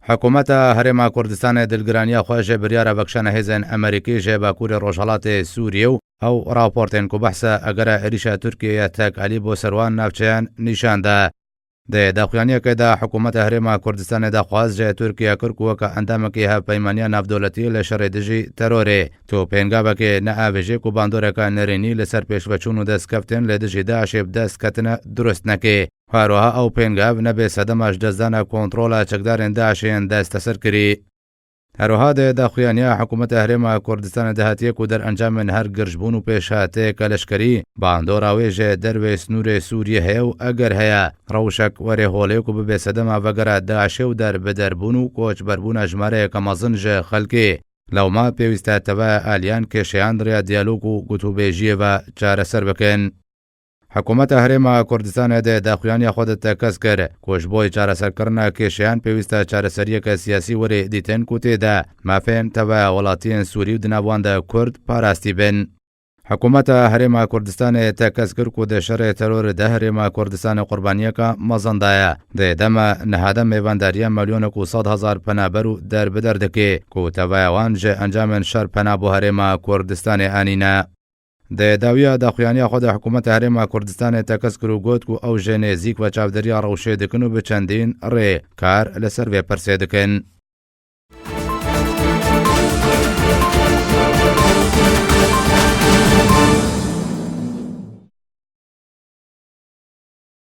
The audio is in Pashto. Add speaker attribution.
Speaker 1: حکومتا هەرێما کوردستانی دلگرانیا خۆشە بریارە بەکشانە هێزن ئەمریکیژێ باکووری ڕۆژهەڵاتی سووریە و ئەو راپۆرتێن کو بەحسە ئەگەرە عێریشە تورکیە تەکعەلی بۆ سەروان ناوچەیان نیشاندا. داخوانیەکەدا حکوومەتە هەرێما کوردستانی داخواست ژێ تورکیا کرد وەکە ئەندامەکی هەپەیمانیە ناودەوڵەتی لە شەڕێ دژی تەرۆرێ تۆ پێنگابەکێ نەئاوێژێک و باندۆرەکە نەرێنی لەسەر پێشوەچوون و دەستکەفتن لە دژی داعشێ دەستکەتنە دروست نەکێ. هەروەها ئەو پێنگاب نەبێ سەدەماش دەستدانە کۆنتڕۆلە چەکدارێن داعشێن دەستەسەر کردی. هەروەها داخوانیا حکوومەتە هەرێما کوردستانی داهاتیەک و دەرئەنجامن هەر گرژبوون و پێشهاتەیەکە لەشکری باندۆراوێژێ دەروێ سنوورێ سووریە هەیە و ئەگەر هەیە ڕەوشەک وەرێ هۆڵەیەک و ببێ سەدەما بەگەرە داعشێ و دەربەدەربوون و کۆچبەربوونە ژمارەیەکە مەزنژە خەڵکێ لەوما پێویستە تەبە ئالیان کێشەیان دریا دیالۆگ و گوتوبێژیەوە چارەسەر بکەن. حکوومەتە هەرێما کوردستانی داخوانیا خۆدەتە کەس کرد کۆش بۆی چارەسەرکردنە کێشەیان پێویستە چارەسەریەکە سیاسی وەرێ دیتن و تێدا مافێن تەبە وڵاتیان سووری و دناواندا کورد پاراستی بن. حکوومەتە هەرێما کوردستانی تەکەس کرد و دەشەڕێ تەرۆردا هەرێما کوردستانی قوربانیەکە مەزەندایە دەمە نەهادە میێوانداریە مەلیۆنێک و 100,000 پەنابەر و دەربەدەر دەکێ و تەبایەوان ژێ ئەنجامن شەر پەنا بۆ هەرێما کوردستانی ئانینە. داویە داخوانیا خۆدا حکوومەتە هەرێما کوردستانی تەکەس کرد و گوت و ئەو ژێ نێزیک بە چاودەریە ڕەوشێ دکن و بچەندین ڕێ کار لەسەر وێ پەرسێ دکن.